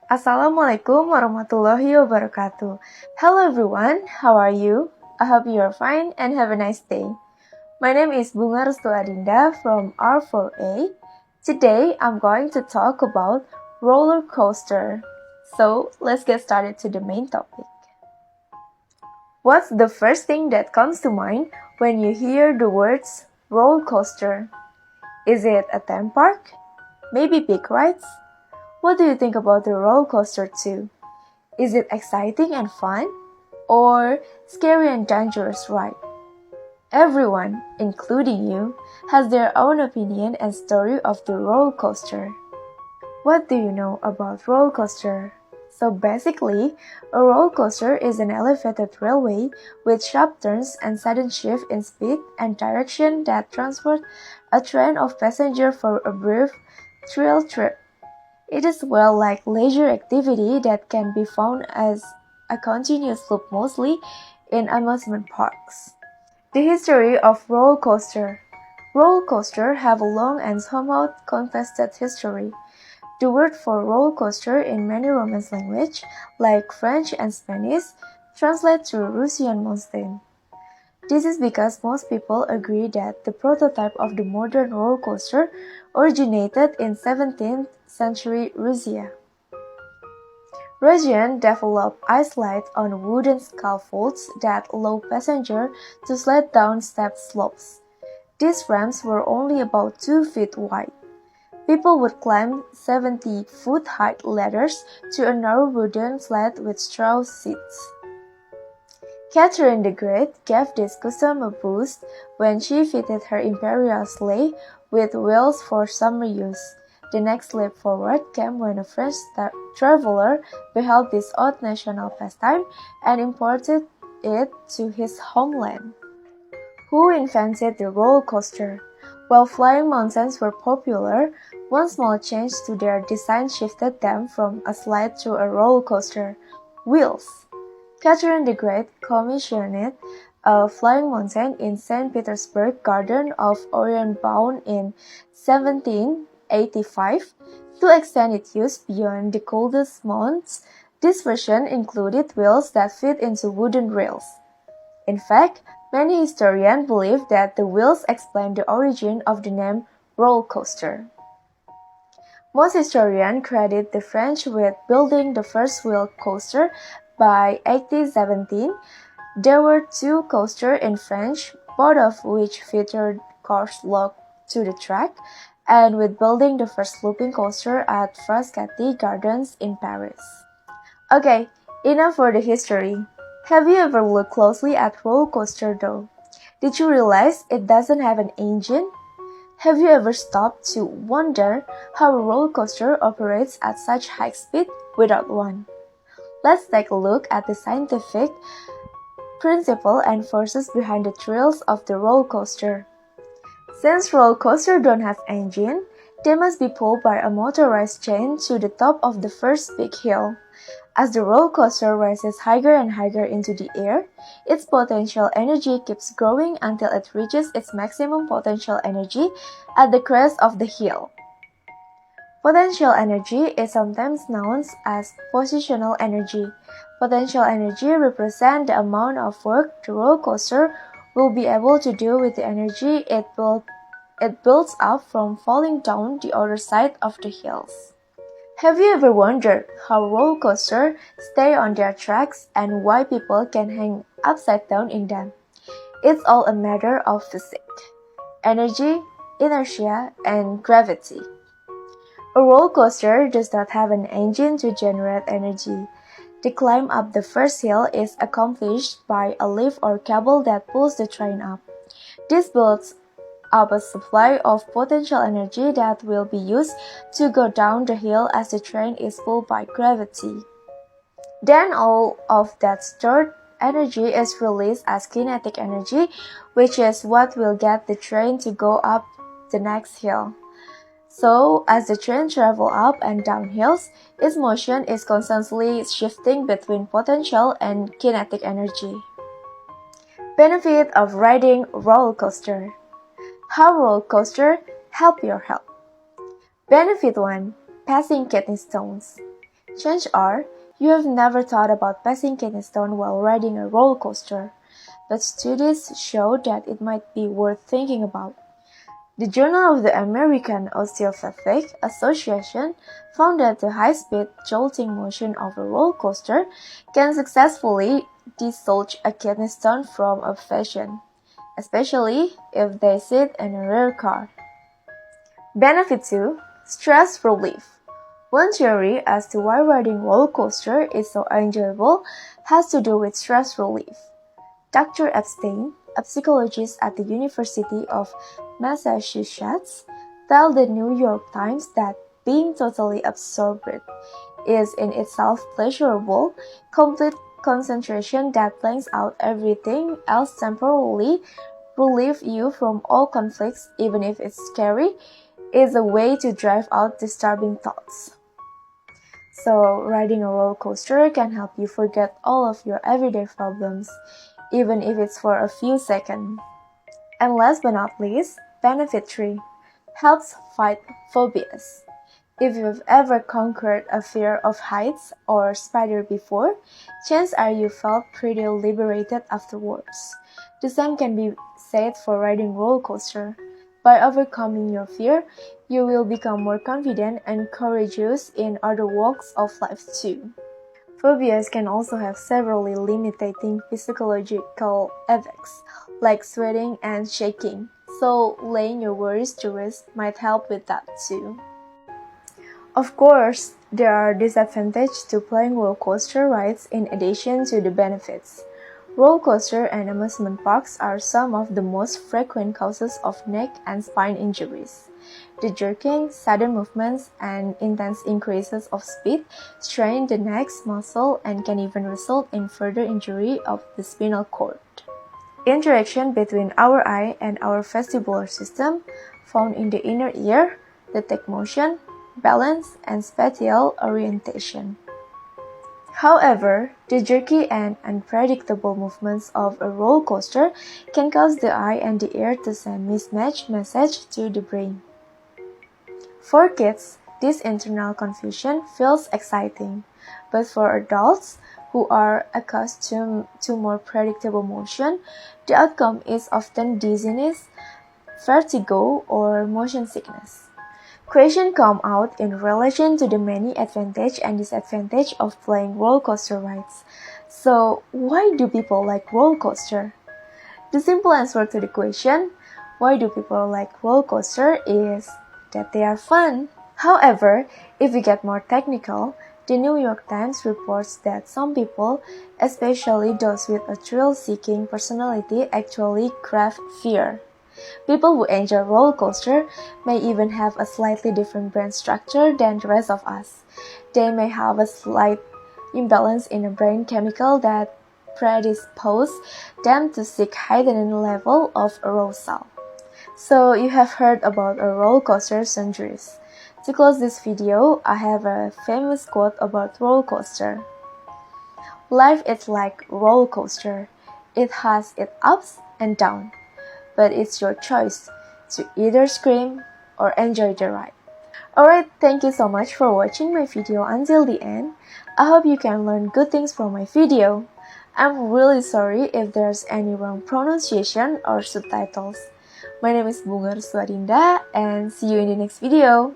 Assalamualaikum warahmatullahi wabarakatuh. Hello everyone, how are you? I hope you are fine and have a nice day. My name is Bunga Restu Adinda from R4A. Today I'm going to talk about roller coaster. So let's get started to the main topic. What's the first thing that comes to mind when you hear the words roller coaster? Is it a theme park? Maybe big rides? What do you think about the roller coaster too? Is it exciting and fun? Or scary and dangerous ride? Everyone, including you, has their own opinion and story of the roller coaster. What do you know about roller coaster? So basically, a roller coaster is an elevated railway with sharp turns and sudden shift in speed and direction that transport a train of passengers for a brief thrill trip. It is like leisure activity that can be found as a continuous loop mostly in amusement parks. The history of roller coaster. Roller coaster have a long and somewhat contested history. The word for roller coaster in many Romance languages, like French and Spanish, translate to Russian monster. This is because most people agree that the prototype of the modern roller coaster originated in 17th century Russia. Russians developed ice slides on wooden scaffolds that allow passengers to slide down steep slopes. These ramps were only about 2 feet wide. People would climb 70-foot high ladders to a narrow wooden sled with straw seats. Catherine the Great gave this custom a boost when she fitted her imperial sleigh with wheels for summer use. The next leap forward came when a French traveler beheld this odd national pastime and imported it to his homeland. Who invented the roller coaster? While flying mountains were popular, one small change to their design shifted them from a slide to a roller coaster: wheels. Catherine the Great commissioned a flying mountain in St. Petersburg Garden of Orionbound in 1785 to extend its use beyond the coldest months. This version included wheels that fit into wooden rails. In fact, many historians believe that the wheels explain the origin of the name roller coaster. Most historians credit the French with building the first wheel coaster. By 1817, there were 2 coasters in France, both of which featured cars locked to the track, and with building the first looping coaster at Frascati Gardens in Paris. Okay, enough for the history. Have you ever looked closely at roller coaster though? Did you realize it doesn't have an engine? Have you ever stopped to wonder how a roller coaster operates at such high speed without one? Let's take a look at the scientific principle and forces behind the thrills of the roller coaster. Since roller coasters don't have engine, they must be pulled by a motorized chain to the top of the first big hill. As the roller coaster rises higher and higher into the air, its potential energy keeps growing until it reaches its maximum potential energy at the crest of the hill. Potential energy is sometimes known as positional energy. Potential energy represents the amount of work the roller coaster will be able to do with the energy it builds up from falling down the other side of the hills. Have you ever wondered how roller coasters stay on their tracks and why people can hang upside down in them? It's all a matter of physics, energy, inertia, and gravity. A roller coaster does not have an engine to generate energy. The climb up the first hill is accomplished by a lift or cable that pulls the train up. This builds up a supply of potential energy that will be used to go down the hill as the train is pulled by gravity. Then all of that stored energy is released as kinetic energy, which is what will get the train to go up the next hill. So, as the train travels up and down hills, its motion is constantly shifting between potential and kinetic energy. Benefit of riding roller coaster. How roller coaster help your health? Benefit 1. Passing kidney stones. Chances are, you have never thought about passing kidney stone while riding a roller coaster, but studies show that it might be worth thinking about. The Journal of the American Osteopathic Association found that the high-speed jolting motion of a roller coaster can successfully dislodge a kidney stone from a patient, especially if they sit in a rear car. Benefit 2. Stress relief. One theory as to why riding roller coaster is so enjoyable has to do with stress relief. Dr. Epstein, a psychologist at the University of Massachusetts, told the New York Times that being totally absorbed is in itself pleasurable, complete concentration that blanks out everything else temporarily, relieve you from all conflicts even if it's scary, is a way to drive out disturbing thoughts. So, riding a roller coaster can help you forget all of your everyday problems, even if it's for a few seconds. And last but not least, benefit 3. Helps fight phobias. If you've ever conquered a fear of heights or spider before, chances are you felt pretty liberated afterwards. The same can be said for riding roller coaster. By overcoming your fear, you will become more confident and courageous in other walks of life too. Phobias can also have severely limiting physiological effects, like sweating and shaking, so laying your worries to rest might help with that too. Of course, there are disadvantages to playing roller coaster rides in addition to the benefits. Roller coaster and amusement parks are some of the most frequent causes of neck and spine injuries. The jerking, sudden movements, and intense increases of speed strain the neck's muscle and can even result in further injury of the spinal cord. Interaction between our eye and our vestibular system, found in the inner ear, detect motion, balance, and spatial orientation. However, the jerky and unpredictable movements of a roller coaster can cause the eye and the ear to send mismatched messages to the brain. For kids, this internal confusion feels exciting, but for adults who are accustomed to more predictable motion, the outcome is often dizziness, vertigo, or motion sickness. Questions come out in relation to the many advantages and disadvantages of playing roller coaster rides. So, why do people like roller coaster? The simple answer to the question, why do people like roller coaster, is that they are fun. However, if we get more technical, the New York Times reports that some people, especially those with a thrill-seeking personality, actually crave fear. People who enjoy roller coaster may even have a slightly different brain structure than the rest of us. They may have a slight imbalance in a brain chemical that predispose them to seek heightened level of arousal. So you have heard about a roller coaster centuries. To close this video, I have a famous quote about roller coaster. Life is like roller coaster. It has its ups and downs, but it's your choice to either scream or enjoy the ride. Alright, thank you so much for watching my video until the end. I hope you can learn good things from my video. I'm really sorry if there's any wrong pronunciation or subtitles. My name is Bunga Adinda, and see you in the next video.